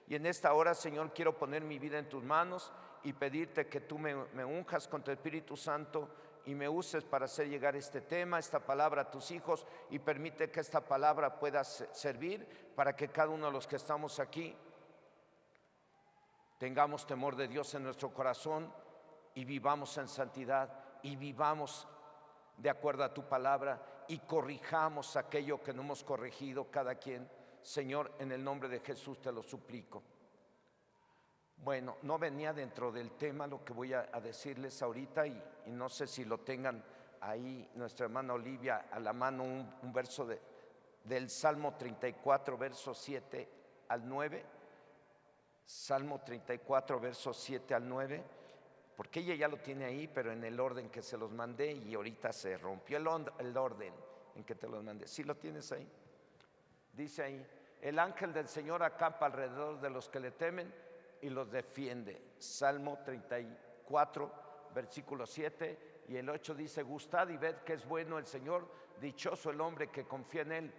Y en esta hora, Señor, quiero poner mi vida en tus manos y pedirte que tú me unjas con tu Espíritu Santo y me uses para hacer llegar este tema, esta palabra a tus hijos, y permite que esta palabra pueda servir para que cada uno de los que estamos aquí tengamos temor de Dios en nuestro corazón y vivamos en santidad y vivamos de acuerdo a tu palabra y corrijamos aquello que no hemos corregido cada quien. Señor, en el nombre de Jesús te lo suplico. Bueno, no venía dentro del tema lo que voy a decirles ahorita y no sé si lo tengan ahí nuestra hermana Olivia a la mano, un verso del Salmo 34, versos 7 al 9. Salmo 34, versos 7 al 9, porque ella ya lo tiene ahí, pero en el orden que se los mandé, y ahorita se rompió el orden en que te los mandé. ¿Sí lo tienes ahí? Dice ahí: el ángel del Señor acampa alrededor de los que le temen y los defiende. Salmo 34, versículo 7 y el 8 dice: gustad y ved que es bueno el Señor, dichoso el hombre que confía en él.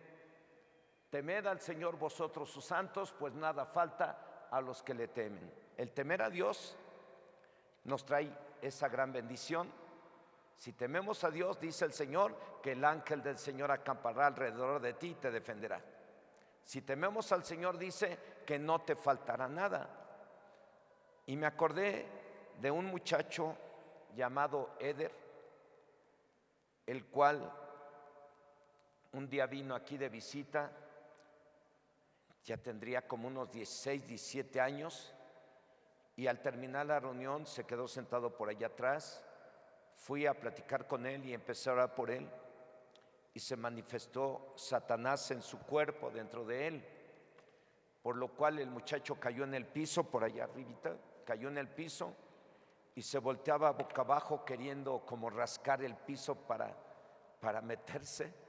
Temed al Señor vosotros sus santos, pues nada falta a los que le temen. El temer a Dios nos trae esa gran bendición. Si tememos a Dios, dice el Señor, que el ángel del Señor acampará alrededor de ti y te defenderá. Si tememos al Señor, dice que no te faltará nada. Y me acordé de un muchacho llamado Eder, el cual un día vino aquí de visita. Ya tendría como unos 16, 17 años, y al terminar la reunión se quedó sentado por allá atrás. Fui a platicar con él y empecé a orar por él, y se manifestó Satanás en su cuerpo, dentro de él, por lo cual el muchacho cayó en el piso, por allá arribita, cayó en el piso y se volteaba boca abajo queriendo como rascar el piso para meterse.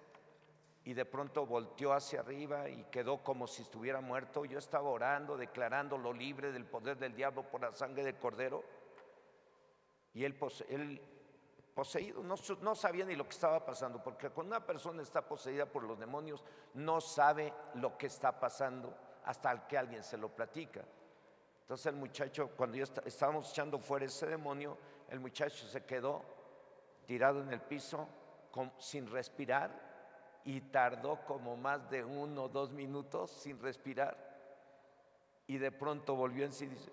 Y de pronto volteó hacia arriba y quedó como si estuviera muerto. Yo estaba orando, declarándolo libre del poder del diablo por la sangre del Cordero. Y él poseído, no sabía ni lo que estaba pasando, porque cuando una persona está poseída por los demonios, no sabe lo que está pasando hasta que alguien se lo platica. Entonces el muchacho, cuando ya estábamos echando fuera ese demonio, el muchacho se quedó tirado en el piso sin respirar. Y tardó como más de 1 o 2 minutos sin respirar. Y de pronto volvió en sí y dice: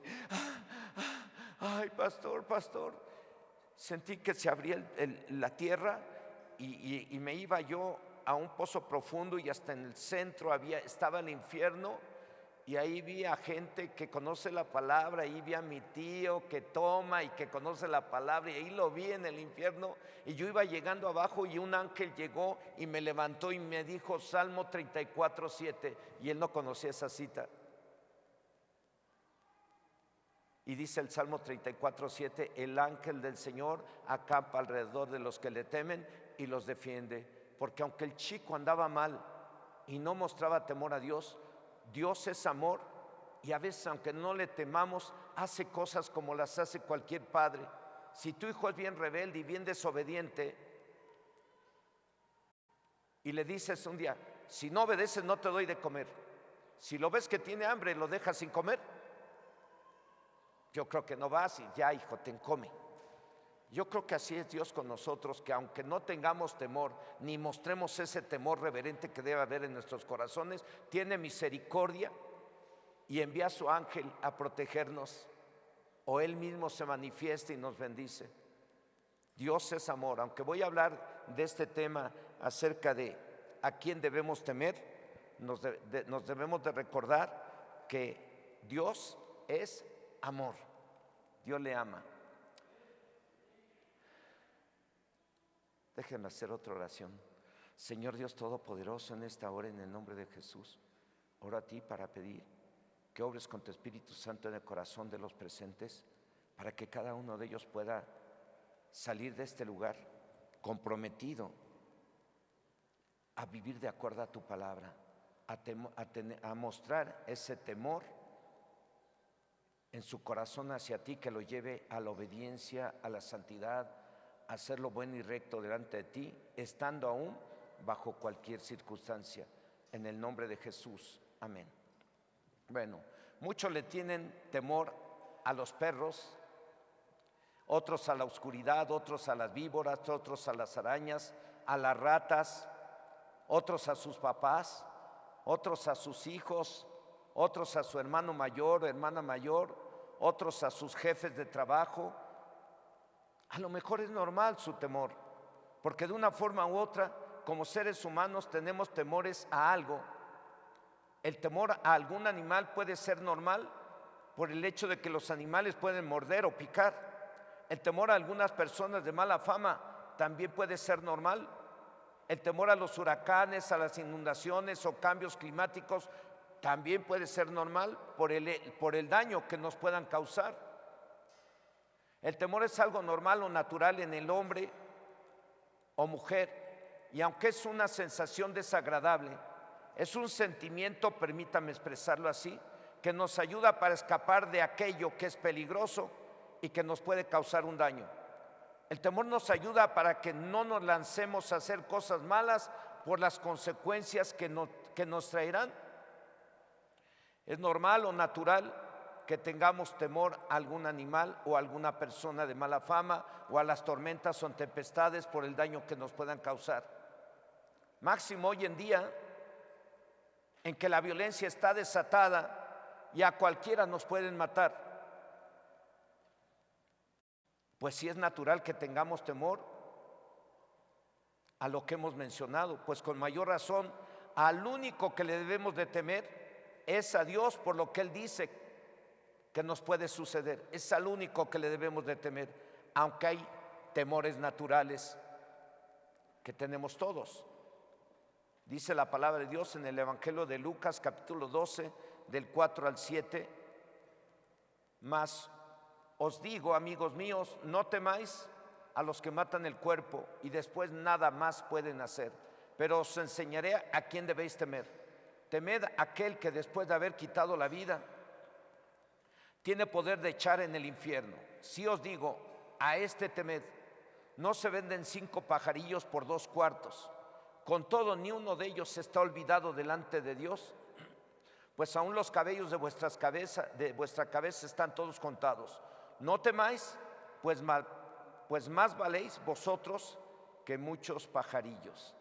ay, pastor, sentí que se abría la tierra y me iba yo a un pozo profundo, y hasta en el centro estaba el infierno. Y ahí vi a gente que conoce la palabra, ahí vi a mi tío que toma y que conoce la palabra, y ahí lo vi en el infierno. Y yo iba llegando abajo y un ángel llegó y me levantó y me dijo Salmo 34, 7, y él no conocía esa cita. Y dice el Salmo 34, 7: el ángel del Señor acampa alrededor de los que le temen y los defiende. Porque aunque el chico andaba mal y no mostraba temor a Dios, Dios es amor, y a veces, aunque no le temamos, hace cosas como las hace cualquier padre. Si tu hijo es bien rebelde y bien desobediente, y le dices un día: si no obedeces no te doy de comer, si lo ves que tiene hambre, lo dejas sin comer, yo creo que no vas y ya, hijo, ten come. Yo creo que así es Dios con nosotros, que aunque no tengamos temor, ni mostremos ese temor reverente que debe haber en nuestros corazones, tiene misericordia y envía a su ángel a protegernos, o Él mismo se manifiesta y nos bendice. Dios es amor. Aunque voy a hablar de este tema acerca de a quién debemos temer, nos debemos de recordar que Dios es amor. Dios le ama. Déjenme hacer otra oración. Señor Dios Todopoderoso, en esta hora, en el nombre de Jesús, oro a ti para pedir que obres con tu Espíritu Santo en el corazón de los presentes, para que cada uno de ellos pueda salir de este lugar comprometido a vivir de acuerdo a tu palabra, a mostrar ese temor en su corazón hacia ti, que lo lleve a la obediencia, a la santidad, a hacer lo bueno y recto delante de ti, estando aún bajo cualquier circunstancia. En el nombre de Jesús, amén. Bueno, Muchos le tienen temor a los perros, otros a la oscuridad, otros a las víboras, otros a las arañas, a las ratas, otros a sus papás, otros a sus hijos, otros a su hermano mayor o hermana mayor, otros a sus jefes de trabajo. A lo mejor es normal su temor, porque de una forma u otra, como seres humanos, tenemos temores a algo. El temor a algún animal puede ser normal por el hecho de que los animales pueden morder o picar. El temor a algunas personas de mala fama también puede ser normal. El temor a los huracanes, a las inundaciones o cambios climáticos también puede ser normal por el daño que nos puedan causar. El temor es algo normal o natural en el hombre o mujer, y aunque es una sensación desagradable, es un sentimiento, permítame expresarlo así, que nos ayuda para escapar de aquello que es peligroso y que nos puede causar un daño. El temor nos ayuda para que no nos lancemos a hacer cosas malas por las consecuencias que nos traerán. Es normal o natural que tengamos temor a algún animal o a alguna persona de mala fama o a las tormentas o tempestades por el daño que nos puedan causar. Máximo hoy en día, en que la violencia está desatada y a cualquiera nos pueden matar. Pues sí es natural que tengamos temor a lo que hemos mencionado, pues con mayor razón al único que le debemos de temer es a Dios por lo que Él dice que nos puede suceder. Es al único que le debemos de temer, aunque hay temores naturales que tenemos todos. Dice la palabra de Dios en el Evangelio de Lucas capítulo 12 del 4 al 7, mas os digo, amigos míos, no temáis a los que matan el cuerpo y después nada más pueden hacer, pero os enseñaré a quién debéis temer. Temed a aquel que después de haber quitado la vida tiene poder de echar en el infierno. Si os digo, a este temed, no se venden 5 pajarillos por 2 cuartos. Con todo, ni uno de ellos está olvidado delante de Dios, pues aún los cabellos de vuestra cabeza están todos contados. No temáis, pues más valéis vosotros que muchos pajarillos.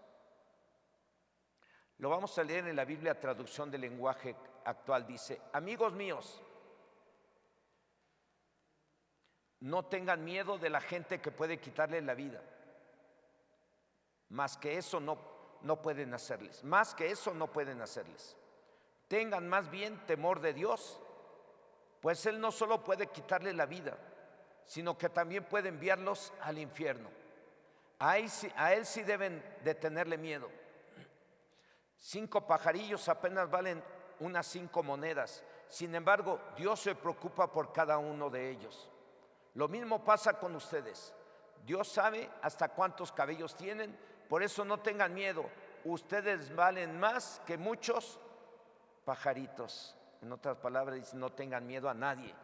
Lo vamos a leer en la Biblia, traducción del lenguaje actual. Dice: amigos míos, no tengan miedo de la gente que puede quitarles la vida. Más que eso no pueden hacerles. Más que eso no pueden hacerles. Tengan más bien temor de Dios, pues Él no solo puede quitarle la vida, sino que también puede enviarlos al infierno. A Él sí deben de tenerle miedo. 5 pajarillos apenas valen unas 5 monedas. Sin embargo, Dios se preocupa por cada uno de ellos. Lo mismo pasa con ustedes. Dios sabe hasta cuántos cabellos tienen, por eso no tengan miedo. Ustedes valen más que muchos pajaritos. En otras palabras, dice: no tengan miedo a nadie,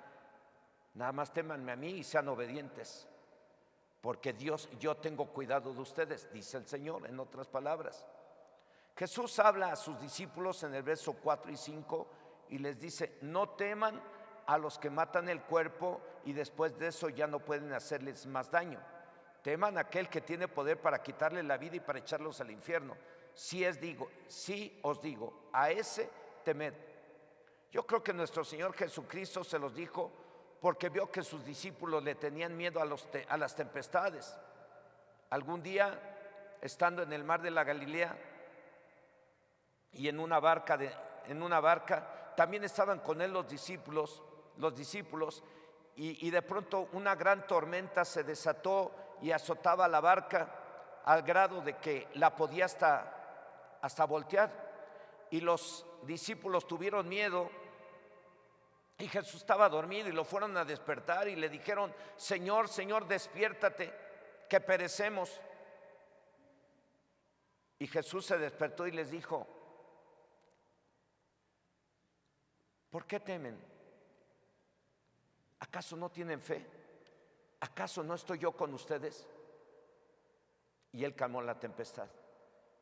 nada más témanme a mí y sean obedientes, porque yo tengo cuidado de ustedes, dice el Señor. En otras palabras, Jesús habla a sus discípulos en el verso 4 y 5 y les dice: no teman a los que matan el cuerpo y después de eso ya no pueden hacerles más daño. Teman a aquel que tiene poder para quitarle la vida y para echarlos al infierno. Sí os digo, a ese temed. Yo creo que nuestro Señor Jesucristo se los dijo porque vio que sus discípulos le tenían miedo a las tempestades. Algún día, estando en el mar de la Galilea y en una barca, también estaban con él los discípulos, y de pronto una gran tormenta se desató y azotaba la barca al grado de que la podía hasta voltear. Y los discípulos tuvieron miedo y Jesús estaba dormido y lo fueron a despertar y le dijeron: Señor, Señor, despiértate, que perecemos. Y Jesús se despertó y les dijo: ¿por qué temen? ¿Acaso no tienen fe? ¿Acaso no estoy yo con ustedes? Y él calmó la tempestad.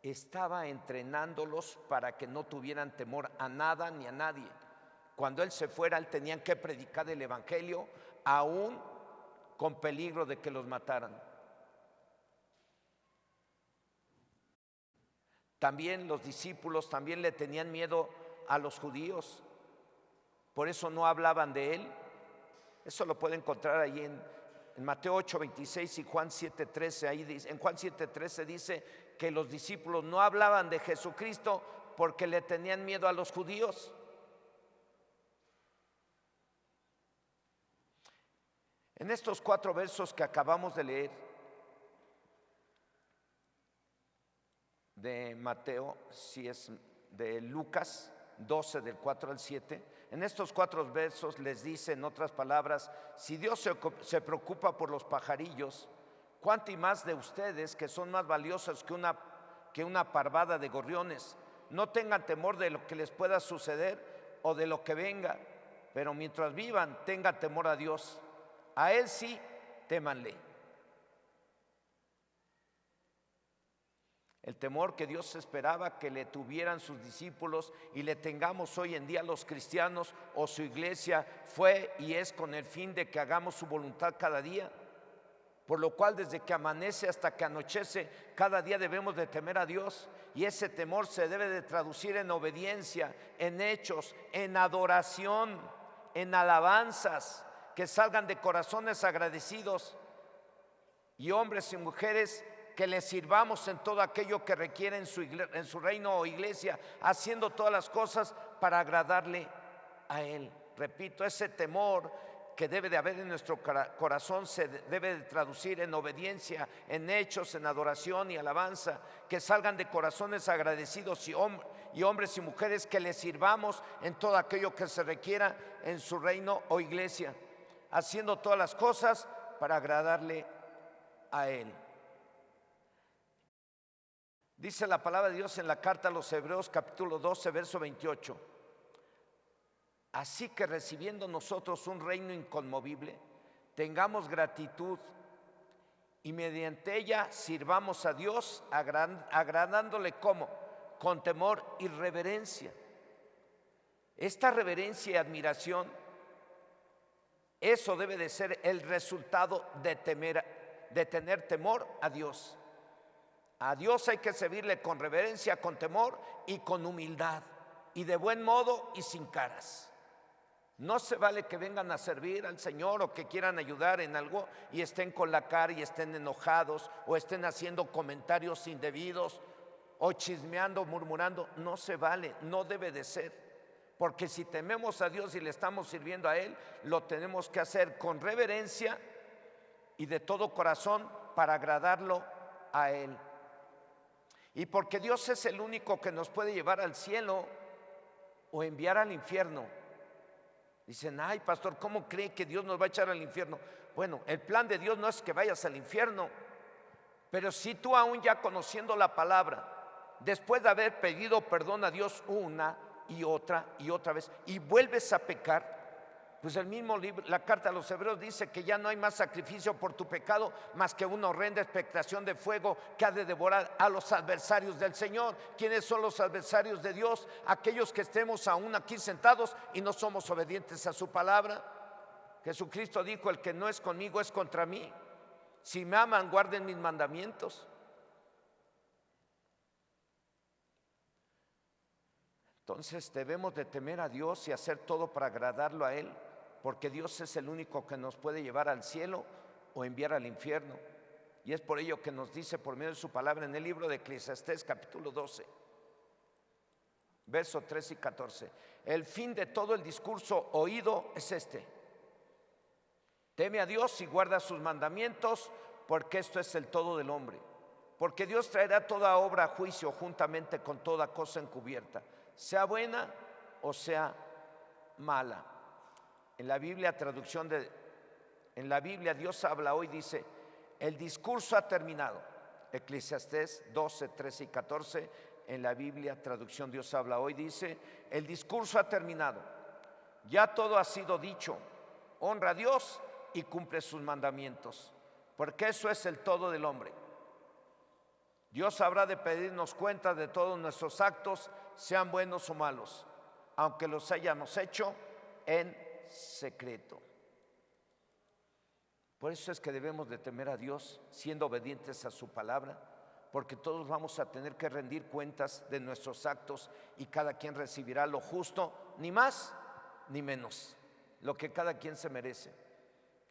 Estaba entrenándolos para que no tuvieran temor a nada ni a nadie. cuando Él se fuera, Él tenían que predicar el Evangelio, aún con peligro de que los mataran. También los discípulos también le tenían miedo a los judíos, por eso no hablaban de Él. Eso lo puede encontrar ahí en Mateo 8:26 y Juan 7:13. Ahí dice, en Juan 7:13 dice que los discípulos no hablaban de Jesucristo porque le tenían miedo a los judíos. En estos 4 versos que acabamos de leer de Mateo, si es de Lucas 12 del 4 al 7, en estos 4 versos les dice, en otras palabras, si Dios se preocupa por los pajarillos, ¿cuánto y más de ustedes, que son más valiosos que una parvada de gorriones? No tengan temor de lo que les pueda suceder o de lo que venga, pero mientras vivan, tengan temor a Dios. A Él sí, témanle. El temor que Dios esperaba que le tuvieran sus discípulos y le tengamos hoy en día los cristianos o su iglesia fue y es con el fin de que hagamos su voluntad cada día. Por lo cual desde que amanece hasta que anochece, cada día debemos de temer a Dios. Y ese temor se debe de traducir en obediencia, en hechos, en adoración, en alabanzas que salgan de corazones agradecidos. Y hombres y mujeres que le sirvamos en todo aquello que requiere en su reino o iglesia, haciendo todas las cosas para agradarle a Él. Repito, ese temor que debe de haber en nuestro corazón se debe de traducir en obediencia, en hechos, en adoración y alabanza, que salgan de corazones agradecidos y hombres y mujeres que le sirvamos en todo aquello que se requiera en su reino o iglesia, haciendo todas las cosas para agradarle a Él. Dice la palabra de Dios en la carta a los Hebreos capítulo 12 verso 28. Así que recibiendo nosotros un reino inconmovible, tengamos gratitud y mediante ella sirvamos a Dios agradándole ¿cómo? Con temor y reverencia. Esta reverencia y admiración, eso debe de ser el resultado de tener temor a Dios. A Dios hay que servirle con reverencia, con temor y con humildad, y de buen modo y sin caras. No se vale que vengan a servir al Señor o que quieran ayudar en algo y estén con la cara y estén enojados o estén haciendo comentarios indebidos o chismeando, murmurando. No se vale, no debe de ser. Porque si tememos a Dios y le estamos sirviendo a Él, lo tenemos que hacer con reverencia y de todo corazón para agradarlo a Él. Y porque Dios es el único que nos puede llevar al cielo o enviar al infierno. Dicen, ay pastor, ¿cómo cree que Dios nos va a echar al infierno? Bueno, el plan de Dios no es que vayas al infierno, pero si tú aún ya conociendo la palabra, después de haber pedido perdón a Dios una y otra vez, y vuelves a pecar, pues el mismo libro, la carta a los Hebreos dice que ya no hay más sacrificio por tu pecado más que una horrenda expectación de fuego que ha de devorar a los adversarios del Señor. ¿Quiénes son los adversarios de Dios? Aquellos que estemos aún aquí sentados y no somos obedientes a su palabra. Jesucristo dijo, el que no es conmigo es contra mí. Si me aman, guarden mis mandamientos. Entonces debemos de temer a Dios y hacer todo para agradarlo a Él, porque Dios es el único que nos puede llevar al cielo o enviar al infierno. Y es por ello que nos dice por medio de su palabra en el libro de Eclesiastés capítulo 12, versos 13 y 14. El fin de todo el discurso oído es este: teme a Dios y guarda sus mandamientos, porque esto es el todo del hombre. Porque Dios traerá toda obra a juicio juntamente con toda cosa encubierta, sea buena o sea mala. En la Biblia Dios habla hoy, dice, el discurso ha terminado. Eclesiastés 12, 13 y 14. En la Biblia traducción Dios habla hoy, dice, el discurso ha terminado. Ya todo ha sido dicho. Honra a Dios y cumple sus mandamientos, porque eso es el todo del hombre. Dios habrá de pedirnos cuenta de todos nuestros actos, sean buenos o malos. aunque los hayamos hecho en secreto. Por eso es que debemos de temer a Dios, siendo obedientes a su palabra, porque todos vamos a tener que rendir cuentas de nuestros actos y cada quien recibirá lo justo, ni más ni menos, lo que cada quien se merece.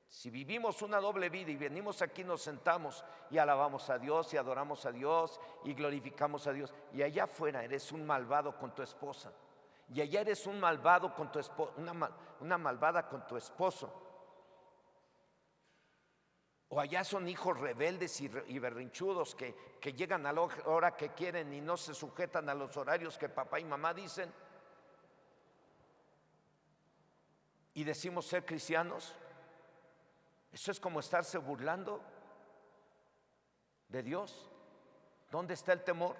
Si vivimos una doble vida y venimos aquí, nos sentamos y alabamos a Dios y adoramos a Dios y glorificamos a Dios, y allá afuera eres un malvado con tu esposa, y allá eres un malvado con tu esposo, una malvada con tu esposo, o allá son hijos rebeldes y berrinchudos que llegan a la hora que quieren y no se sujetan a los horarios que papá y mamá dicen, y decimos ser cristianos. Eso es como estarse burlando de Dios. ¿Dónde está el temor?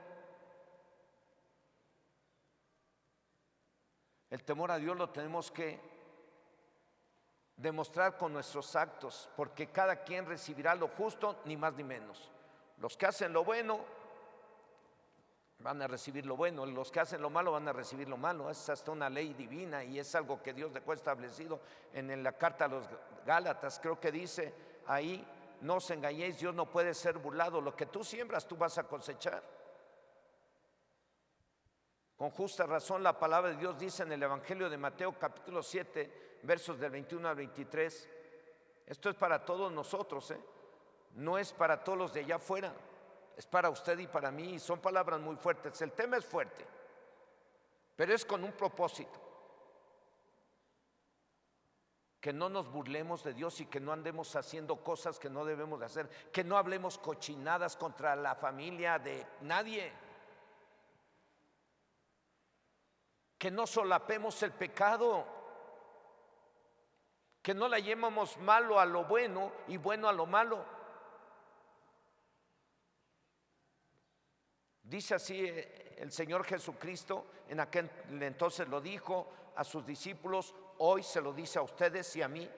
El temor a Dios lo tenemos que demostrar con nuestros actos, porque cada quien recibirá lo justo, ni más ni menos. Los que hacen lo bueno van a recibir lo bueno, los que hacen lo malo van a recibir lo malo. Es hasta una ley divina y es algo que Dios dejó establecido en la carta a los Gálatas. Creo que dice ahí: no os engañéis, Dios no puede ser burlado, lo que tú siembras tú vas a cosechar. Con justa razón la palabra de Dios dice en el Evangelio de Mateo capítulo 7 versos del 21 al 23, esto es para todos nosotros, no es para todos los de allá afuera, es para usted y para mí, y son palabras muy fuertes. El tema es fuerte, pero es con un propósito: que no nos burlemos de Dios y que no andemos haciendo cosas que no debemos de hacer, que no hablemos cochinadas contra la familia de nadie, que no solapemos el pecado, que no le llamemos malo a lo bueno y bueno a lo malo. Dice así el Señor Jesucristo, en aquel entonces lo dijo a sus discípulos, hoy se lo dice a ustedes y a mí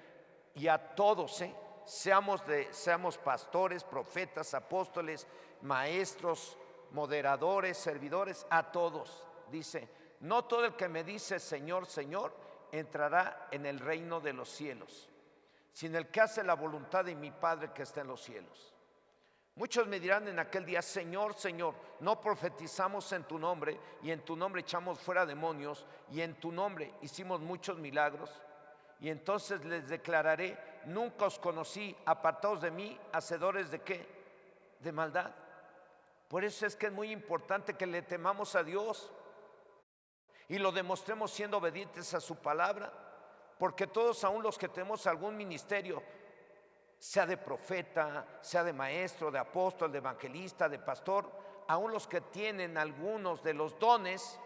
y a todos, seamos pastores, profetas, apóstoles, maestros, moderadores, servidores, a todos. Dice: no todo el que me dice Señor, Señor, entrará en el reino de los cielos, sino el que hace la voluntad de mi Padre que está en los cielos. Muchos me dirán en aquel día: Señor, Señor, no profetizamos en tu nombre, y en tu nombre echamos fuera demonios, y en tu nombre hicimos muchos milagros. Y entonces les declararé: nunca os conocí, apartados de mí, hacedores de ¿qué? De maldad. Por eso es que es muy importante que le temamos a Dios y lo demostremos siendo obedientes a su palabra, porque todos, aún los que tenemos algún ministerio, sea de profeta, sea de maestro, de apóstol, de evangelista, de pastor, aún los que tienen algunos de los dones,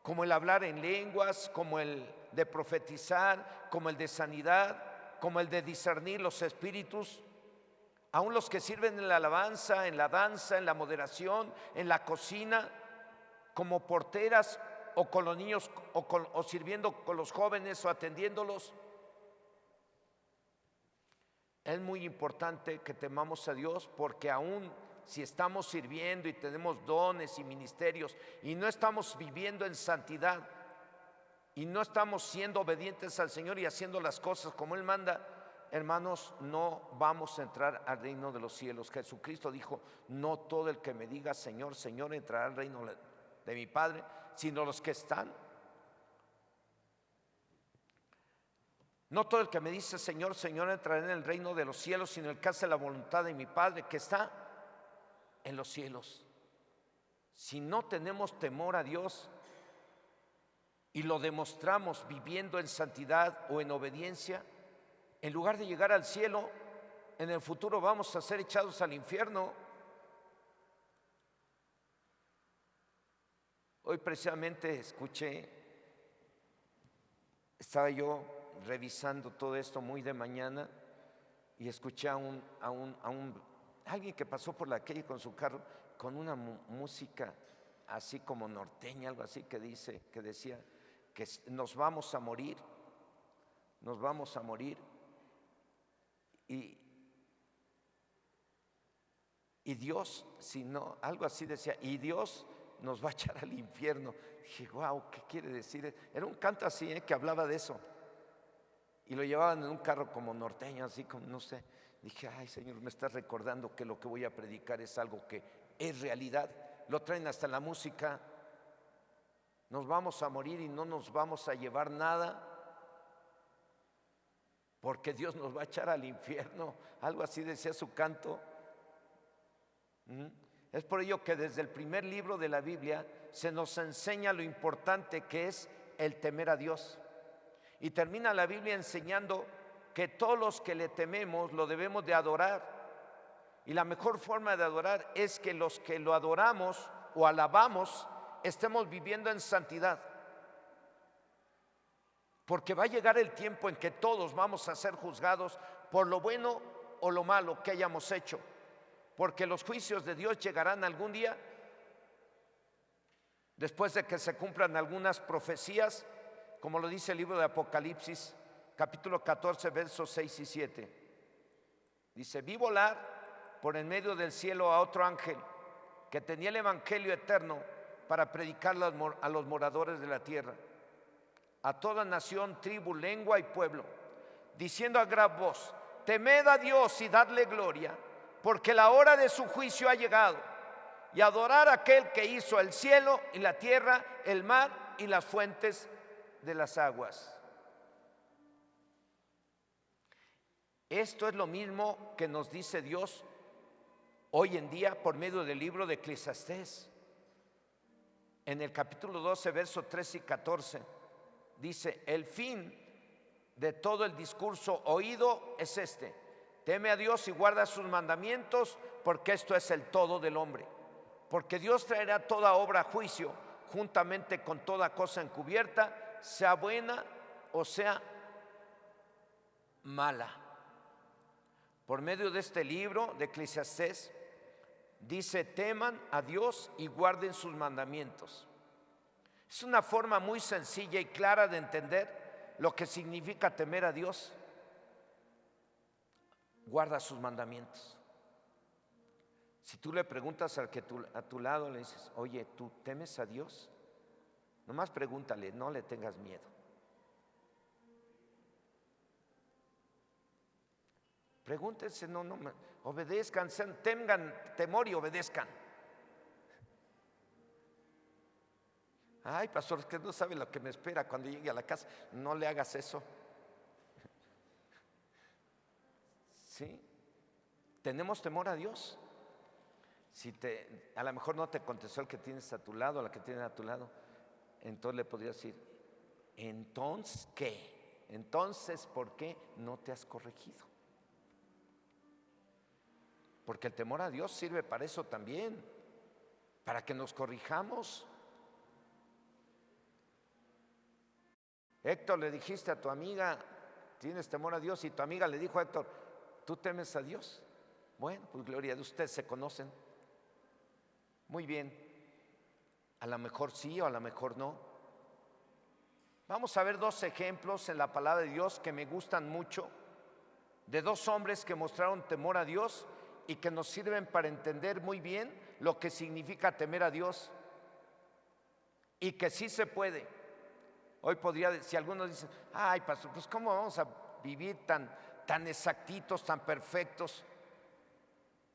como el hablar en lenguas, como el de profetizar, como el de sanidad, como el de discernir los espíritus, aún los que sirven en la alabanza, en la danza, en la moderación, en la cocina, como porteras o con los niños o sirviendo con los jóvenes o atendiéndolos. Es muy importante que temamos a Dios, porque aún si estamos sirviendo y tenemos dones y ministerios y no estamos viviendo en santidad y no estamos siendo obedientes al Señor y haciendo las cosas como Él manda, hermanos, no vamos a entrar al reino de los cielos. Jesucristo dijo: no todo el que me diga Señor, Señor entrará al reino de mi Padre, sino los que están. No todo el que me dice Señor, Señor entrará en el reino de los cielos, sino el que hace la voluntad de mi Padre que está en los cielos. Si no tenemos temor a Dios y lo demostramos viviendo en santidad o en obediencia, en lugar de llegar al cielo, en el futuro vamos a ser echados al infierno. Hoy precisamente estaba yo revisando todo esto muy de mañana y escuché a alguien que pasó por la calle con su carro con una música así como norteña, algo así, que decía que nos vamos a morir y Dios, si no, algo así decía, y Dios nos va a echar al infierno. Dije, wow, ¿qué quiere decir? Era un canto así, que hablaba de eso. Y lo llevaban en un carro como norteño, así como, no sé. Dije, ay, Señor, me estás recordando que lo que voy a predicar es algo que es realidad. Lo traen hasta en la música. Nos vamos a morir y no nos vamos a llevar nada, porque Dios nos va a echar al infierno. Algo así decía su canto. Es por ello que desde el primer libro de la Biblia se nos enseña lo importante que es el temer a Dios. Y termina la Biblia enseñando que todos los que le tememos lo debemos de adorar. Y la mejor forma de adorar es que los que lo adoramos o alabamos estemos viviendo en santidad. Porque va a llegar el tiempo en que todos vamos a ser juzgados por lo bueno o lo malo que hayamos hecho. Porque los juicios de Dios llegarán algún día, después de que se cumplan algunas profecías, como lo dice el libro de Apocalipsis, capítulo 14, versos 6 y 7. Dice, vi volar por en medio del cielo a otro ángel que tenía el evangelio eterno para predicar a los moradores de la tierra, a toda nación, tribu, lengua y pueblo, diciendo a gran voz, temed a Dios y dadle gloria, porque la hora de su juicio ha llegado, y adorar a aquel que hizo el cielo y la tierra, el mar y las fuentes de las aguas. Esto es lo mismo que nos dice Dios hoy en día por medio del libro de Eclesiastés. En el capítulo 12, versos 13 y 14, dice, el fin de todo el discurso oído es este: teme a Dios y guarda sus mandamientos, porque esto es el todo del hombre. Porque Dios traerá toda obra a juicio, juntamente con toda cosa encubierta, sea buena o sea mala. Por medio de este libro de Eclesiastés, dice, teman a Dios y guarden sus mandamientos. Es una forma muy sencilla y clara de entender lo que significa temer a Dios. Guarda sus mandamientos. Si tú le preguntas al que a tu lado le dices, oye, ¿tú temes a Dios? Nomás pregúntale, no le tengas miedo. Pregúntense, no, obedezcan, tengan temor y obedezcan. Ay, pastor, es que no sabe lo que me espera cuando llegue a la casa. No le hagas eso. ¿Sí? Tenemos temor a Dios. Si a lo mejor no te contestó el que tienes a tu lado, la que tienes a tu lado, entonces le podrías decir, ¿entonces qué? Entonces, ¿por qué no te has corregido? Porque el temor a Dios sirve para eso también, para que nos corrijamos. Héctor, le dijiste a tu amiga, tienes temor a Dios, y tu amiga le dijo a Héctor, ¿tú temes a Dios? Bueno, pues gloria a Dios, ustedes se conocen. Muy bien, a lo mejor sí o a lo mejor no. Vamos a ver dos ejemplos en la palabra de Dios que me gustan mucho, de dos hombres que mostraron temor a Dios y que nos sirven para entender muy bien lo que significa temer a Dios y que sí se puede. Hoy podría, si algunos dicen, ay, pastor, pues ¿cómo vamos a vivir tan exactitos, tan perfectos?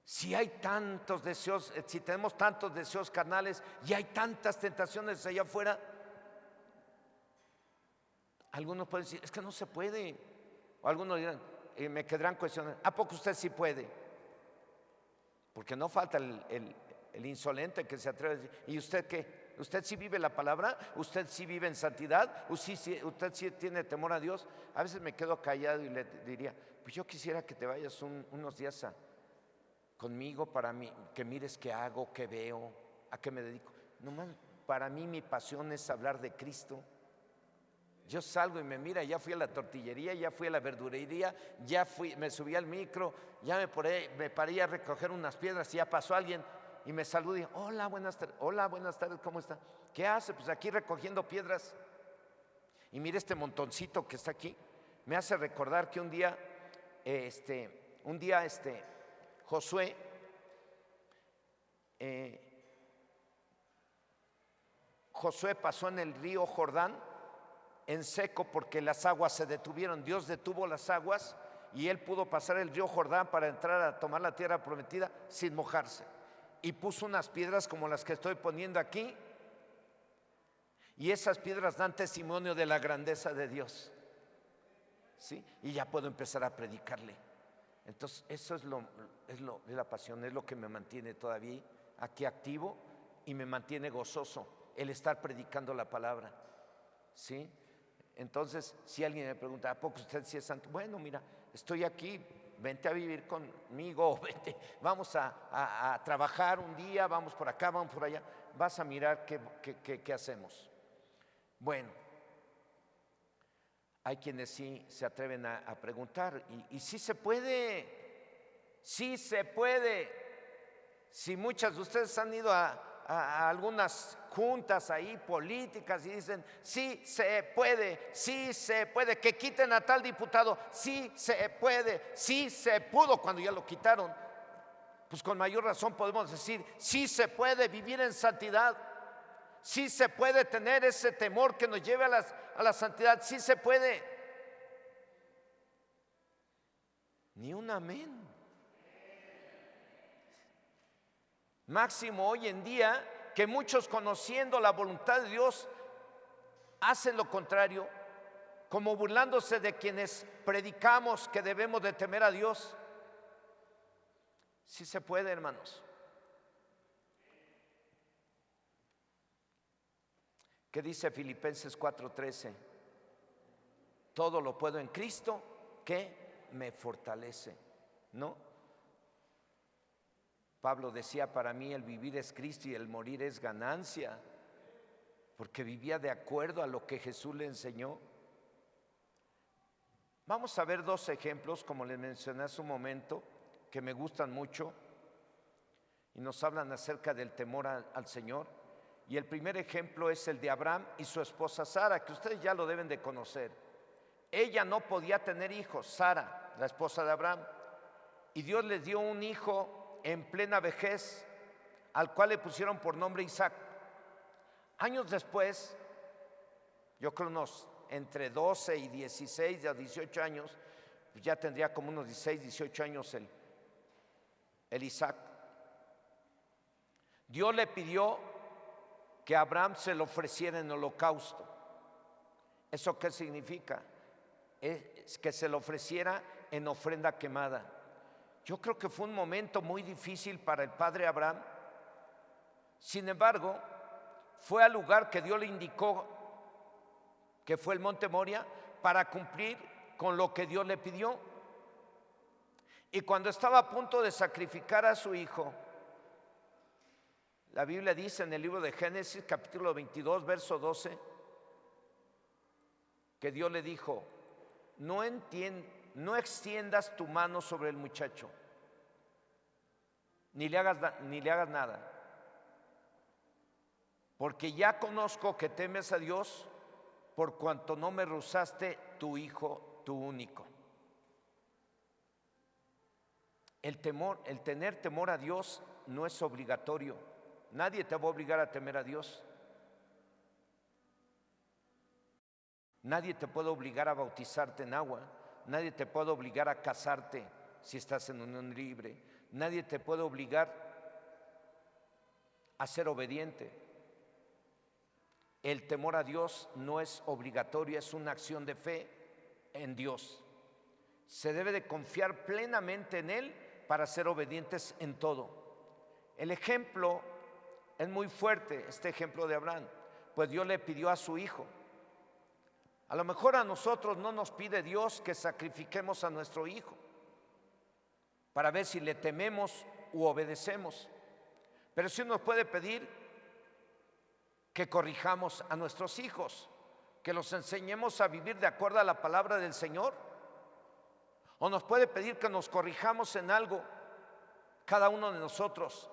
Si hay tantos deseos, si tenemos tantos deseos carnales y hay tantas tentaciones allá afuera, algunos pueden decir, es que no se puede. O algunos dirán, me quedarán cuestionando, ¿a poco usted sí puede? Porque no falta el insolente que se atreve a decir, ¿y usted qué? ¿Usted sí vive la palabra? ¿Usted sí vive en santidad? ¿Usted sí tiene temor a Dios? A veces me quedo callado y le diría, pues yo quisiera que te vayas unos días conmigo para mí, que mires qué hago, qué veo, a qué me dedico. Nomás para mí mi pasión es hablar de Cristo. Yo salgo y me mira, ya fui a la tortillería, ya fui a la verdurería, me subí al micro, ya me paré a recoger unas piedras y ya pasó alguien y me saluda y hola, buenas tardes, ¿cómo está? ¿Qué hace? Pues aquí recogiendo piedras. Y mire este montoncito que está aquí, me hace recordar que un día Josué Josué pasó en el río Jordán en seco porque las aguas se detuvieron. Dios detuvo las aguas y él pudo pasar el río Jordán para entrar a tomar la tierra prometida sin mojarse. Y puso unas piedras como las que estoy poniendo aquí, y esas piedras dan testimonio de la grandeza de Dios, ¿sí? Y ya puedo empezar a predicarle. Entonces eso es la pasión, es lo que me mantiene todavía aquí activo y me mantiene gozoso, el estar predicando la palabra, ¿sí? Entonces, si alguien me pregunta, ¿a poco usted sí es santo? Bueno, mira, estoy aquí, vente a vivir conmigo, vente, vamos a trabajar un día, vamos por acá, vamos por allá, vas a mirar qué hacemos. Bueno, hay quienes sí se atreven a preguntar, y sí se puede, sí se puede. Si muchas de ustedes han ido a algunas juntas ahí políticas y dicen, sí se puede, que quiten a tal diputado, sí se puede, sí se pudo, cuando ya lo quitaron, pues con mayor razón podemos decir, sí se puede vivir en santidad, sí se puede tener ese temor que nos lleve a la santidad, sí se puede. Ni un amén. Máximo hoy en día, que muchos, conociendo la voluntad de Dios, hacen lo contrario, como burlándose de quienes predicamos que debemos de temer a Dios. Sí se puede, hermanos. ¿Qué dice Filipenses 4:13? Todo lo puedo en Cristo que me fortalece, ¿no? Pablo decía, para mí el vivir es Cristo y el morir es ganancia, porque vivía de acuerdo a lo que Jesús le enseñó. Vamos a ver dos ejemplos, como les mencioné hace un momento, que me gustan mucho y nos hablan acerca del temor al Señor. Y el primer ejemplo es el de Abraham y su esposa Sara, que ustedes ya lo deben de conocer. Ella no podía tener hijos, Sara, la esposa de Abraham, y Dios les dio un hijo en plena vejez, al cual le pusieron por nombre Isaac. Años después, yo creo unos entre 12 y 16 a 18 años, pues ya tendría como unos 16, 18 años el Isaac. Dios le pidió que Abraham se lo ofreciera en holocausto. ¿Eso qué significa? Es que se lo ofreciera en ofrenda quemada. Yo creo que fue un momento muy difícil para el padre Abraham. Sin embargo, fue al lugar que Dios le indicó, que fue el monte Moria, para cumplir con lo que Dios le pidió. Y cuando estaba a punto de sacrificar a su hijo, la Biblia dice en el libro de Génesis, capítulo 22, verso 12, que Dios le dijo, no extiendas tu mano sobre el muchacho, ni le hagas nada, porque ya conozco que temes a Dios, por cuanto no me rehusaste tu hijo, tu único. El tener temor a Dios no es obligatorio. Nadie te va a obligar a temer a Dios. Nadie te puede obligar a bautizarte en agua. Nadie te puede obligar a casarte si estás en unión libre. Nadie te puede obligar a ser obediente. El temor a Dios no es obligatorio, es una acción de fe en Dios. Se debe de confiar plenamente en Él para ser obedientes en todo. El ejemplo es muy fuerte, este ejemplo de Abraham, pues Dios le pidió a su hijo. A lo mejor a nosotros no nos pide Dios que sacrifiquemos a nuestro hijo para ver si le tememos u obedecemos, pero sí nos puede pedir que corrijamos a nuestros hijos, que los enseñemos a vivir de acuerdo a la palabra del Señor, o nos puede pedir que nos corrijamos en algo, cada uno de nosotros,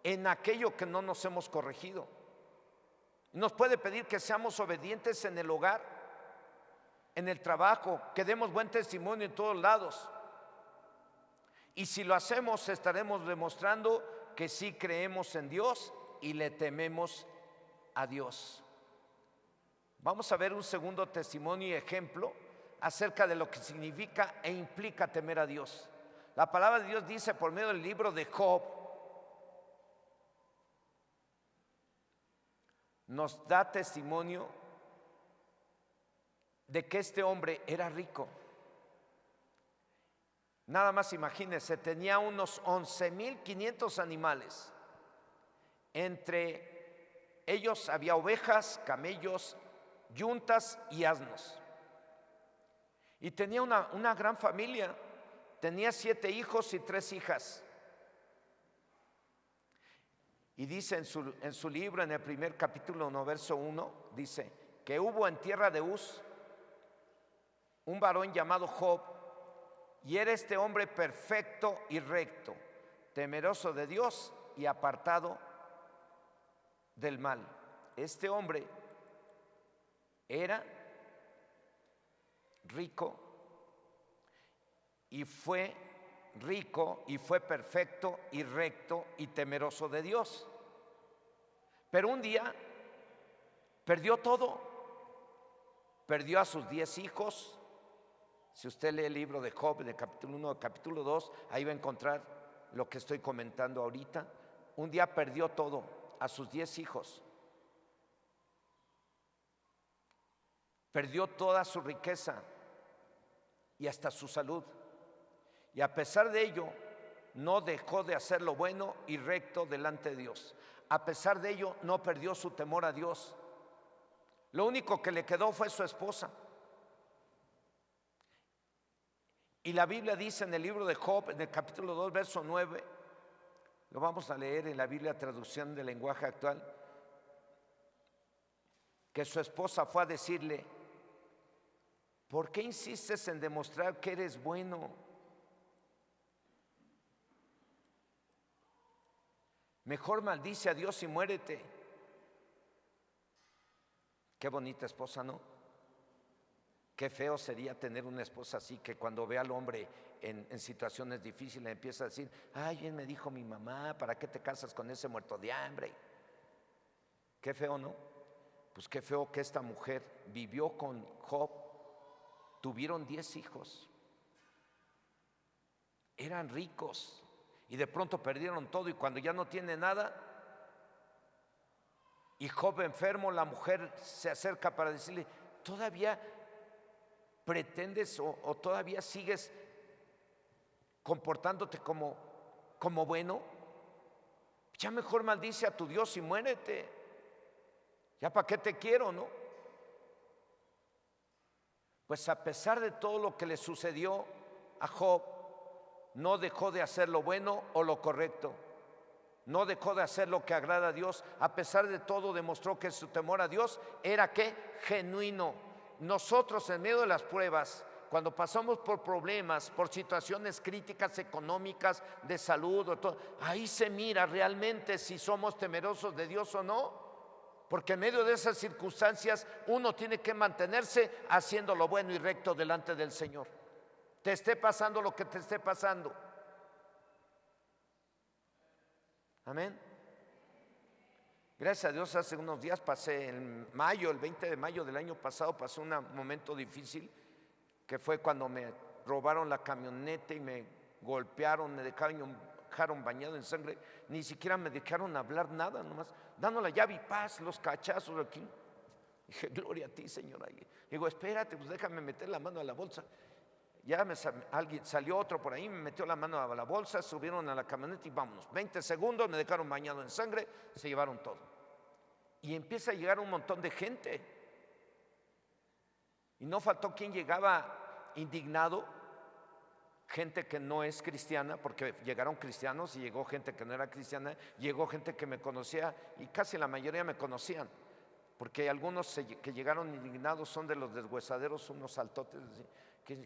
en aquello que no nos hemos corregido. Nos puede pedir que seamos obedientes en el hogar, en el trabajo, que demos buen testimonio en todos lados. Y si lo hacemos, estaremos demostrando que sí creemos en Dios y le tememos a Dios. Vamos a ver un segundo testimonio y ejemplo acerca de lo que significa e implica temer a Dios. La palabra de Dios dice por medio del libro de Job, nos da testimonio de que este hombre era rico. Nada más imagínense, tenía unos 11,500 animales. Entre ellos había ovejas, camellos, yuntas y asnos. Y tenía una gran familia. Tenía 7 hijos y 3 hijas. Y dice en su libro, en el primer capítulo 1, verso 1, dice que hubo en tierra de Uz un varón llamado Job, y era este hombre perfecto y recto, temeroso de Dios y apartado del mal. Este hombre era rico y fue perfecto y recto y temeroso de Dios. Pero un día perdió todo. Perdió a sus 10 hijos. Si usted lee el libro de Job, de capítulo 1, capítulo 2, ahí va a encontrar lo que estoy comentando ahorita. Un día perdió todo, a sus 10 hijos. Perdió toda su riqueza y hasta su salud. Y a pesar de ello, no dejó de hacer lo bueno y recto delante de Dios. A pesar de ello, no perdió su temor a Dios. Lo único que le quedó fue su esposa. Y la Biblia dice en el libro de Job, en el capítulo 2, verso 9, lo vamos a leer en la Biblia traducción del lenguaje actual, que su esposa fue a decirle: ¿por qué insistes en demostrar que eres bueno? Mejor maldice a Dios y muérete. Qué bonita esposa, ¿no? Qué feo sería tener una esposa así, que cuando ve al hombre en situaciones difíciles empieza a decir: ay, bien me dijo mi mamá, ¿para qué te casas con ese muerto de hambre? Qué feo, ¿no? Pues qué feo que esta mujer vivió con Job. Tuvieron 10 hijos. Eran ricos y de pronto perdieron todo, y cuando ya no tiene nada y Job enfermo, la mujer se acerca para decirle: ¿todavía pretendes o todavía sigues comportándote como bueno? Ya mejor maldice a tu Dios y muérete. Ya para qué te quiero, ¿no? Pues a pesar de todo lo que le sucedió a Job, no dejó de hacer lo bueno o lo correcto. No dejó de hacer lo que agrada a Dios. A pesar de todo, demostró que su temor a Dios era ¿qué? Genuino. Nosotros, en medio de las pruebas, cuando pasamos por problemas, por situaciones críticas económicas, de salud o todo, ahí se mira realmente si somos temerosos de Dios o no. Porque en medio de esas circunstancias uno tiene que mantenerse haciendo lo bueno y recto delante del Señor. Te esté pasando lo que te esté pasando. Amén. Gracias a Dios, hace unos días pasé en mayo, el 20 de mayo del año pasado, pasé un momento difícil, que fue cuando me robaron la camioneta y me golpearon, me dejaron bañado en sangre. Ni siquiera me dejaron hablar nada, nomás dando la llave y paz, los cachazos aquí. Dije: gloria a ti, Señor. Digo: espérate, pues déjame meter la mano a la bolsa. Ya salió otro por ahí, me metió la mano a la bolsa, subieron a la camioneta y vámonos. 20 segundos, me dejaron bañado en sangre, se llevaron todo. Y empieza a llegar un montón de gente. Y no faltó quien llegaba indignado, gente que no es cristiana, porque llegaron cristianos y llegó gente que no era cristiana, llegó gente que me conocía y casi la mayoría me conocían, porque algunos que llegaron indignados son de los deshuesaderos, unos saltotes.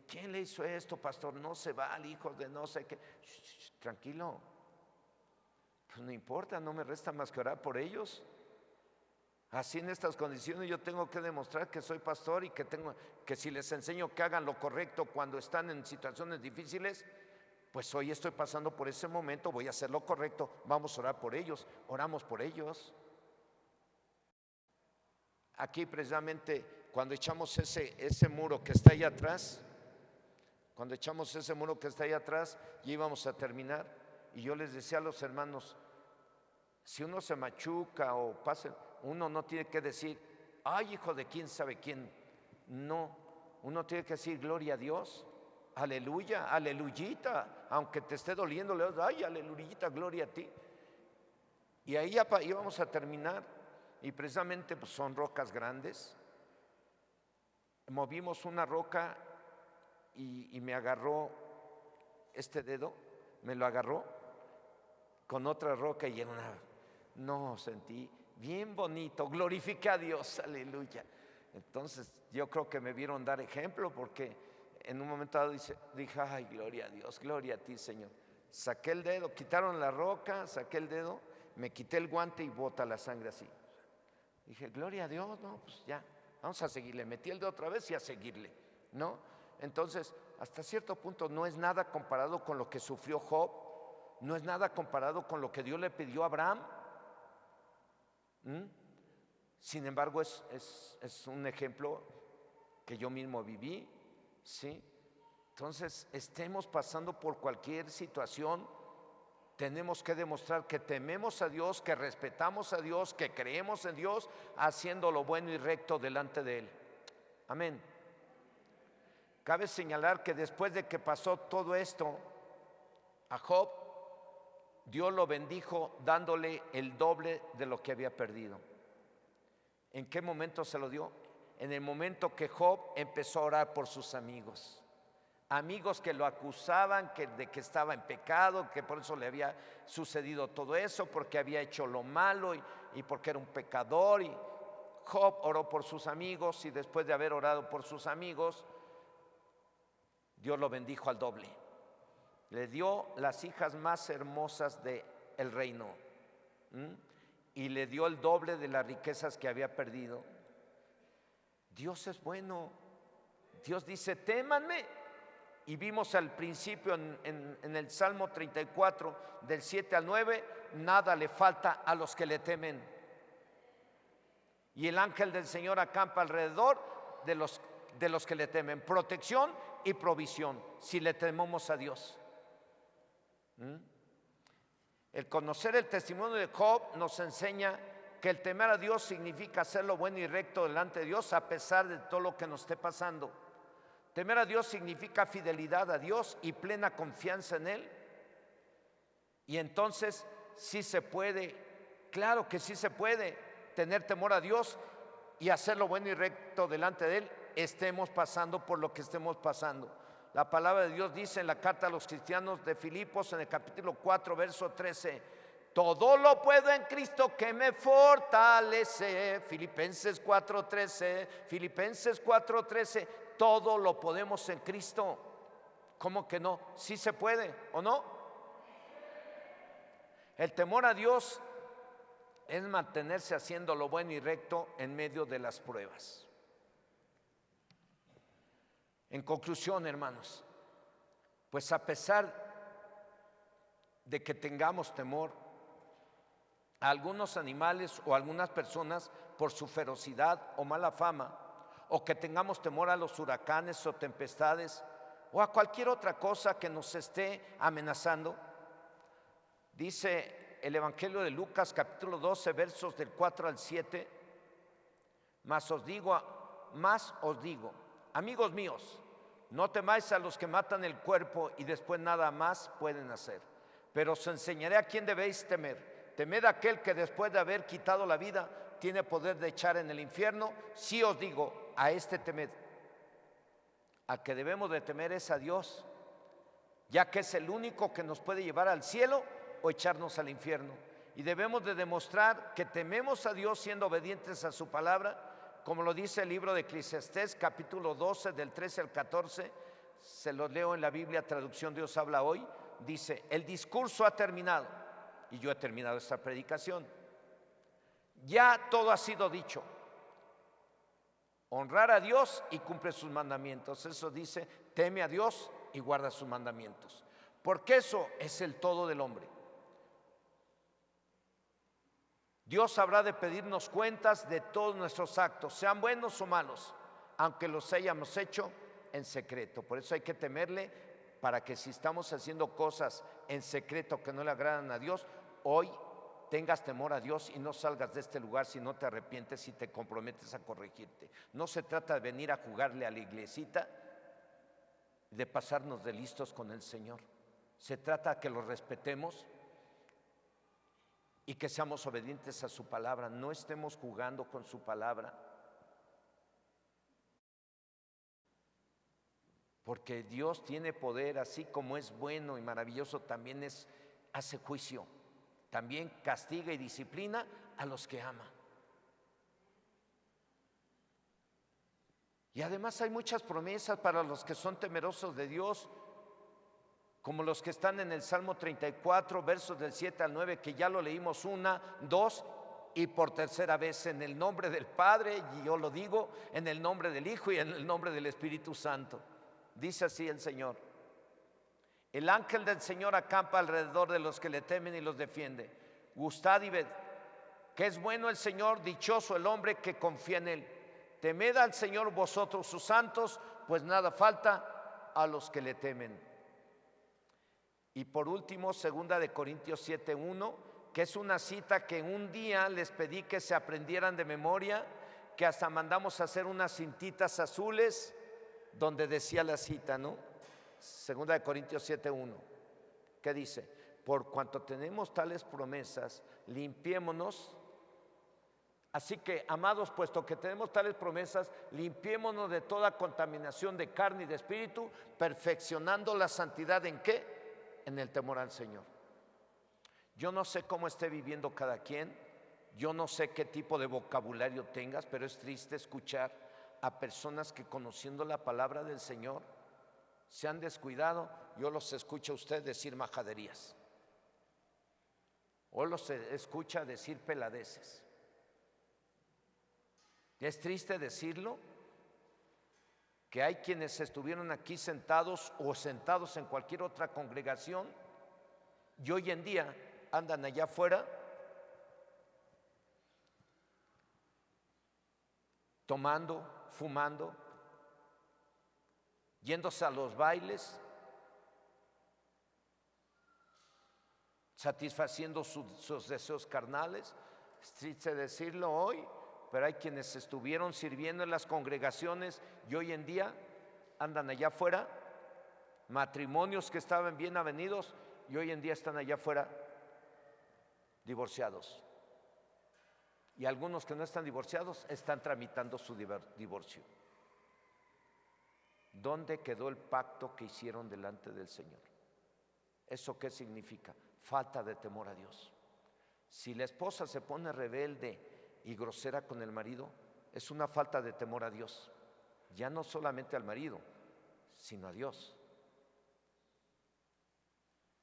¿Quién le hizo esto, pastor? No se vale, hijo de no sé qué. Tranquilo, pues no importa, no me resta más que orar por ellos. Así en estas condiciones yo tengo que demostrar que soy pastor y que si les enseño que hagan lo correcto cuando están en situaciones difíciles, pues hoy estoy pasando por ese momento, voy a hacer lo correcto, vamos a orar por ellos, oramos por ellos. aquí precisamente cuando echamos ese muro que está ahí atrás, cuando echamos ese muro que está ahí atrás, ya íbamos a terminar. Y yo les decía a los hermanos, si uno se machuca o pasa, uno no tiene que decir, ay, hijo de quién sabe quién. No, uno tiene que decir, gloria a Dios, aleluya, aleluyita, aunque te esté doliendo, le das, ay, aleluyita, gloria a ti. Y ahí ya íbamos a terminar. Y precisamente pues, son rocas grandes. Movimos una roca y me agarró este dedo, me lo agarró con otra roca y era no, sentí bien bonito, glorifiqué a Dios, aleluya. Entonces yo creo que me vieron dar ejemplo, porque en un momento dado dije, ay, gloria a Dios, gloria a ti, Señor. Saqué el dedo, quitaron la roca, saqué el dedo, me quité el guante y bota la sangre así. Dije, gloria a Dios, no, pues ya, vamos a seguirle. Metí el dedo otra vez y a seguirle, ¿no? Entonces, hasta cierto punto no es nada comparado con lo que sufrió Job, no es nada comparado con lo que Dios le pidió a Abraham. Sin embargo, es un ejemplo que yo mismo viví, ¿sí? Entonces, estemos pasando por cualquier situación, tenemos que demostrar que tememos a Dios, que respetamos a Dios, que creemos en Dios, haciendo lo bueno y recto delante de Él. Amén. Cabe señalar que después de que pasó todo esto a Job, Dios lo bendijo dándole el doble de lo que había perdido. ¿En qué momento se lo dio? En el momento que Job empezó a orar por sus amigos. Amigos que lo acusaban de que estaba en pecado, que por eso le había sucedido todo eso, porque había hecho lo malo y porque era un pecador. Y Job oró por sus amigos, y después de haber orado por sus amigos, Dios lo bendijo al doble. Le dio las hijas más hermosas del reino, y le dio el doble de las riquezas que había perdido. Dios es bueno. Dios dice, témanme. Y vimos al principio en el Salmo 34, del 7 al 9, nada le falta a los que le temen. Y el ángel del Señor acampa alrededor de los que le temen. Protección y provisión, si le tememos a Dios. El conocer el testimonio de Job nos enseña que el temer a Dios significa hacer lo bueno y recto delante de Dios a pesar de todo lo que nos esté pasando. Temer a Dios significa fidelidad a Dios y plena confianza en Él. Y entonces sí se puede, claro que sí se puede tener temor a Dios y hacer lo bueno y recto delante de Él, estemos pasando por lo que estemos pasando. La palabra de Dios dice en la carta a los cristianos de Filipos, en el capítulo 4, verso 13, todo lo puedo en Cristo que me fortalece. Filipenses 4:13, Filipenses 4:13, todo lo podemos en Cristo. ¿Cómo que no? Sí se puede, ¿o no? El temor a Dios es mantenerse haciendo lo bueno y recto en medio de las pruebas. En conclusión, hermanos, pues a pesar de que tengamos temor a algunos animales o a algunas personas por su ferocidad o mala fama, o que tengamos temor a los huracanes o tempestades o a cualquier otra cosa que nos esté amenazando, dice el Evangelio de Lucas capítulo 12 versos del 4 al 7, más os digo, amigos míos, no temáis a los que matan el cuerpo y después nada más pueden hacer, pero os enseñaré a quién debéis temer. Temed a aquel que después de haber quitado la vida tiene poder de echar en el infierno. Sí os digo, a este temed. Al que debemos de temer es a Dios, ya que es el único que nos puede llevar al cielo o echarnos al infierno. Y debemos de demostrar que tememos a Dios siendo obedientes a su palabra, como lo dice el libro de Eclesiastés capítulo 12 del 13 al 14. Se los leo en la Biblia, traducción Dios habla hoy. Dice, el discurso ha terminado y yo he terminado esta predicación. Ya todo ha sido dicho. Honrar a Dios y cumple sus mandamientos. Eso dice, teme a Dios y guarda sus mandamientos, porque eso es el todo del hombre. Dios habrá de pedirnos cuentas de todos nuestros actos, sean buenos o malos, aunque los hayamos hecho en secreto. Por eso hay que temerle, para que si estamos haciendo cosas en secreto que no le agradan a Dios, hoy tengas temor a Dios y no salgas de este lugar si no te arrepientes y te comprometes a corregirte. No se trata de venir a jugarle a la iglesita, de pasarnos de listos con el Señor. Se trata de que lo respetemos y que seamos obedientes a su palabra. No estemos jugando con su palabra, porque Dios tiene poder. Así como es bueno y maravilloso, también hace juicio. También castiga y disciplina a los que ama. Y además hay muchas promesas para los que son temerosos de Dios, como los que están en el Salmo 34, versos del 7 al 9, que ya lo leímos una, dos y por tercera vez, en el nombre del Padre, y yo lo digo, en el nombre del Hijo y en el nombre del Espíritu Santo. Dice así el Señor: el ángel del Señor acampa alrededor de los que le temen y los defiende. Gustad y ved que es bueno el Señor, dichoso el hombre que confía en él. Temed al Señor vosotros sus santos, pues nada falta a los que le temen. Y por último, 2 Corintios 7:1, que es una cita que un día les pedí que se aprendieran de memoria, que hasta mandamos a hacer unas cintitas azules donde decía la cita, ¿no? 2 Corintios 7:1, ¿qué dice? Por cuanto tenemos tales promesas, limpiémonos. Así que, amados, puesto que tenemos tales promesas, limpiémonos de toda contaminación de carne y de espíritu, perfeccionando la santidad ¿en qué? En el temor al Señor. Yo no sé cómo esté viviendo cada quien, yo no sé qué tipo de vocabulario tengas, pero es triste escuchar a personas que, conociendo la palabra del Señor, se han descuidado. Yo los escucho a usted decir majaderías, o los escucha decir peladeces. Es triste decirlo, que hay quienes estuvieron aquí sentados o sentados en cualquier otra congregación y hoy en día andan allá afuera tomando, fumando, yéndose a los bailes, satisfaciendo sus deseos carnales. Es triste decirlo hoy, pero hay quienes estuvieron sirviendo en las congregaciones y hoy en día andan allá afuera, matrimonios que estaban bien avenidos y hoy en día están allá afuera divorciados. Y algunos que no están divorciados están tramitando su divorcio. ¿Dónde quedó el pacto que hicieron delante del Señor? ¿Eso qué significa? Falta de temor a Dios. Si la esposa se pone rebelde y grosera con el marido, es una falta de temor a Dios. Ya no solamente al marido, sino a Dios.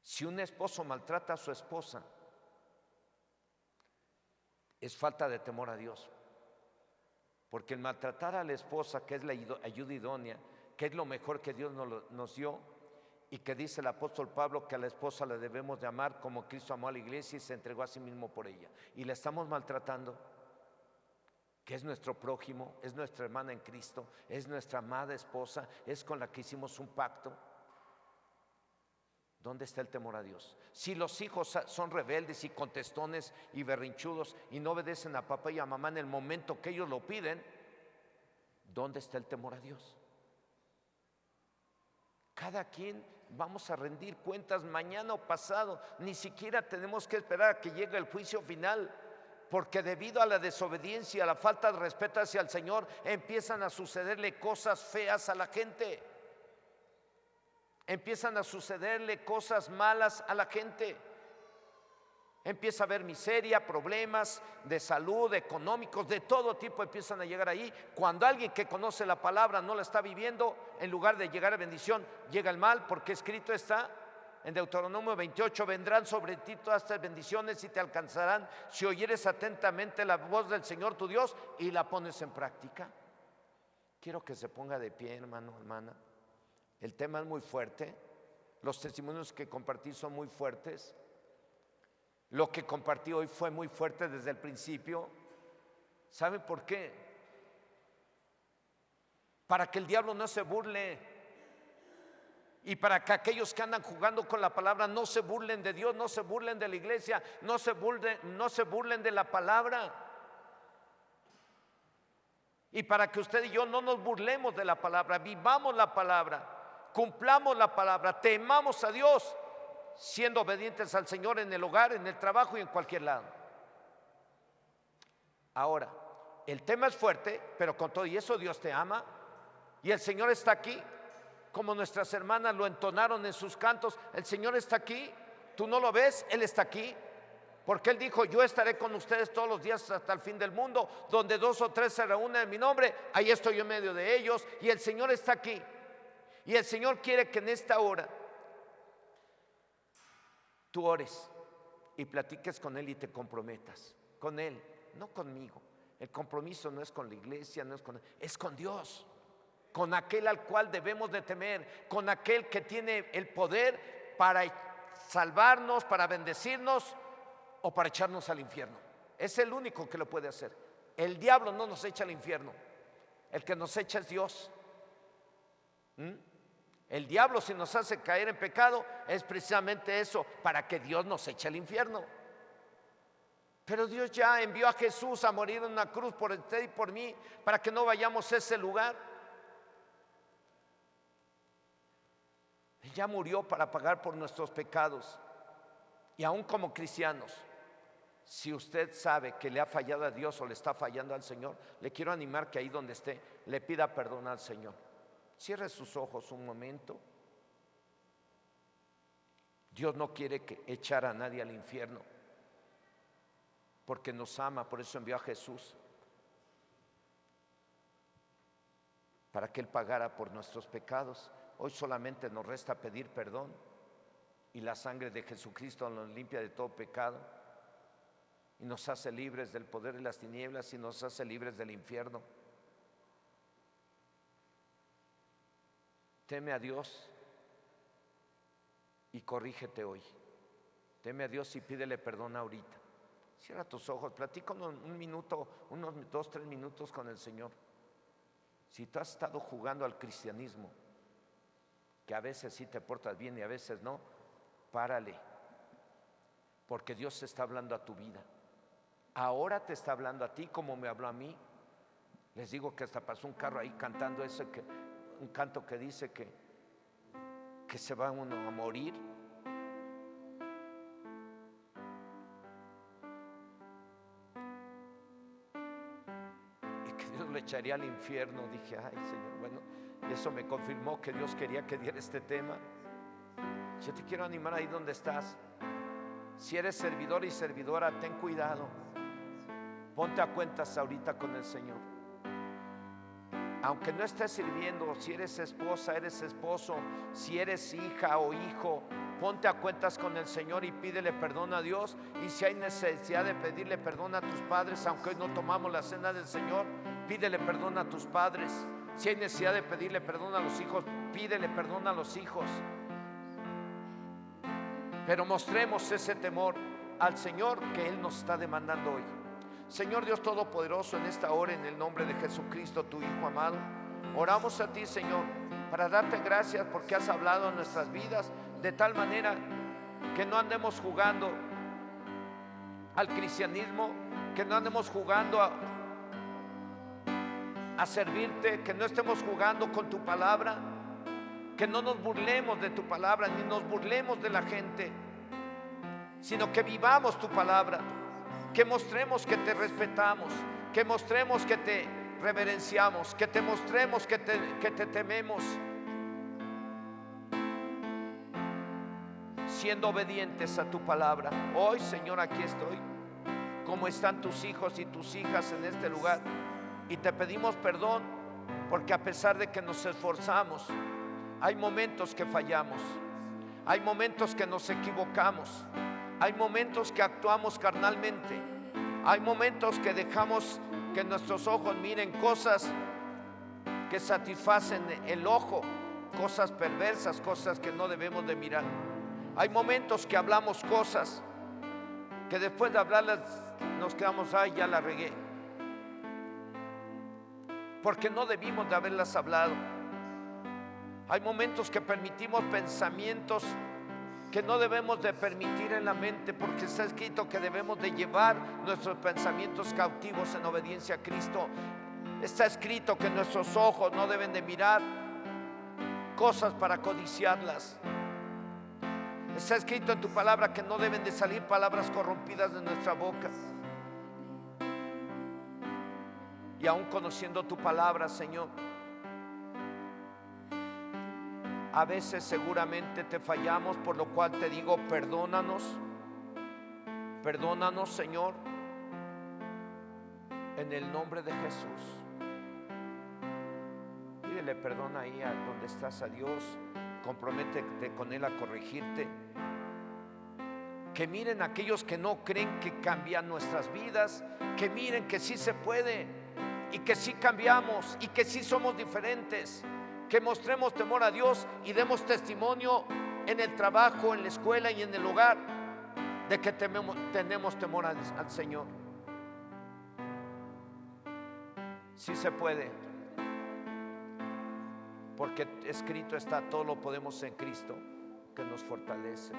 Si un esposo maltrata a su esposa, es falta de temor a Dios. Porque el maltratar a la esposa, que es la ayuda idónea, que es lo mejor que Dios nos dio, y que dice el apóstol Pablo que a la esposa la debemos de amar como Cristo amó a la iglesia y se entregó a sí mismo por ella, y la estamos maltratando, que es nuestro prójimo, es nuestra hermana en Cristo, es nuestra amada esposa, es con la que hicimos un pacto. ¿Dónde está el temor a Dios? Si los hijos son rebeldes y contestones y berrinchudos y no obedecen a papá y a mamá en el momento que ellos lo piden, ¿dónde está el temor a Dios? Cada quien vamos a rendir cuentas mañana o pasado. Ni siquiera tenemos que esperar a que llegue el juicio final, porque debido a la desobediencia, a la falta de respeto hacia el Señor, empiezan a sucederle cosas feas a la gente. Empiezan a sucederle cosas malas a la gente. Empieza a haber miseria, problemas de salud, económicos, de todo tipo empiezan a llegar ahí. Cuando alguien que conoce la palabra no la está viviendo, en lugar de llegar a bendición, llega el mal, porque escrito está en Deuteronomio 28, vendrán sobre ti todas estas bendiciones y te alcanzarán si oyeres atentamente la voz del Señor tu Dios y la pones en práctica. Quiero que se ponga de pie, hermano, hermana. El tema es muy fuerte, los testimonios que compartí son muy fuertes. Lo que compartí hoy fue muy fuerte desde el principio. ¿Saben por qué? Para que el diablo no se burle y para que aquellos que andan jugando con la palabra no se burlen de Dios, no se burlen de la iglesia, no se burlen de la palabra. Y para que usted y yo no nos burlemos de la palabra, vivamos la palabra, cumplamos la palabra, temamos a Dios, siendo obedientes al Señor en el hogar, en el trabajo y en cualquier lado. Ahora, el tema es fuerte, pero con todo y eso Dios te ama y el Señor está aquí, como nuestras hermanas lo entonaron en sus cantos. El Señor está aquí, tú no lo ves, Él está aquí, porque Él dijo: yo estaré con ustedes todos los días hasta el fin del mundo. Donde 2 o 3 se reúnen en mi nombre, ahí estoy yo en medio de ellos. Y el Señor está aquí, y el Señor quiere que en esta hora tú ores y platiques con Él y te comprometas con Él, no conmigo. El compromiso no es con la iglesia, no es con Él, es con Dios, con aquel al cual debemos de temer, con aquel que tiene el poder para salvarnos, para bendecirnos o para echarnos al infierno. Es el único que lo puede hacer. El diablo no nos echa al infierno, el que nos echa es Dios. El diablo, si nos hace caer en pecado, es precisamente eso, para que Dios nos eche al infierno. Pero Dios ya envió a Jesús a morir en una cruz por usted y por mí, para que no vayamos a ese lugar. Él ya murió para pagar por nuestros pecados. Y aún como cristianos, si usted sabe que le ha fallado a Dios o le está fallando al Señor, le quiero animar que ahí donde esté le pida perdón al Señor. Cierre sus ojos un momento. Dios no quiere que echar a nadie al infierno, porque nos ama, por eso envió a Jesús, para que Él pagara por nuestros pecados. Hoy solamente nos resta pedir perdón, y la sangre de Jesucristo nos limpia de todo pecado y nos hace libres del poder de las tinieblas y nos hace libres del infierno. Teme a Dios y corrígete hoy. Teme a Dios y pídele perdón ahorita. Cierra tus ojos, platica un minuto, unos 2, 3 minutos con el Señor. Si tú has estado jugando al cristianismo, que a veces sí te portas bien y a veces no, párale, porque Dios está hablando a tu vida. Ahora te está hablando a ti como me habló a mí. Les digo que hasta pasó un carro ahí cantando un canto que dice que se va uno a morir. Y que Dios lo echaría al infierno. Dije: ay, Señor, bueno, eso me confirmó que Dios quería que diera este tema. Yo te quiero animar ahí donde estás. Si eres servidor y servidora, ten cuidado. Ponte a cuentas ahorita con el Señor. Aunque no estés sirviendo, si eres esposa, eres esposo, si eres hija o hijo, ponte a cuentas con el Señor y pídele perdón a Dios. Y si hay necesidad de pedirle perdón a tus padres, aunque hoy no tomamos la cena del Señor, pídele perdón a tus padres. Si hay necesidad de pedirle perdón a los hijos, pídele perdón a los hijos. Pero mostremos ese temor al Señor que Él nos está demandando hoy. Señor Dios Todopoderoso, en esta hora, en el nombre de Jesucristo, tu Hijo amado, oramos a ti, Señor, para darte gracias porque has hablado en nuestras vidas de tal manera que no andemos jugando al cristianismo, que no andemos jugando a servirte, que no estemos jugando con tu palabra, que no nos burlemos de tu palabra ni nos burlemos de la gente, sino que vivamos tu palabra, que mostremos que te respetamos, que mostremos que te reverenciamos, que te mostremos que te tememos, siendo obedientes a tu palabra. Hoy, Señor, aquí estoy, como están tus hijos y tus hijas en este lugar, y te pedimos perdón porque a pesar de que nos esforzamos, hay momentos que fallamos, hay momentos que nos equivocamos, hay momentos que actuamos carnalmente, hay momentos que dejamos que nuestros ojos miren cosas que satisfacen el ojo, cosas perversas, cosas que no debemos de mirar. Hay momentos que hablamos cosas que después de hablarlas nos quedamos, ay, ya la regué, porque no debimos de haberlas hablado. Hay momentos que permitimos pensamientos que no debemos de permitir en la mente, porque está escrito que debemos de llevar nuestros pensamientos cautivos en obediencia a Cristo. Está escrito que nuestros ojos no deben de mirar cosas para codiciarlas. Está escrito en tu palabra que no deben de salir palabras corrompidas de nuestra boca. Y aún conociendo tu palabra, Señor, a veces seguramente te fallamos, por lo cual te digo, perdónanos. Perdónanos, Señor, en el nombre de Jesús. Pídele perdón ahí a donde estás a Dios. Comprométete con Él a corregirte. Que miren aquellos que no creen que cambian nuestras vidas, que miren que sí se puede y que sí cambiamos y que sí somos diferentes. Que mostremos temor a Dios y demos testimonio en el trabajo, en la escuela y en el hogar de que tenemos temor al Señor. Sí se puede, porque escrito está: todo lo podemos en Cristo que nos fortalece.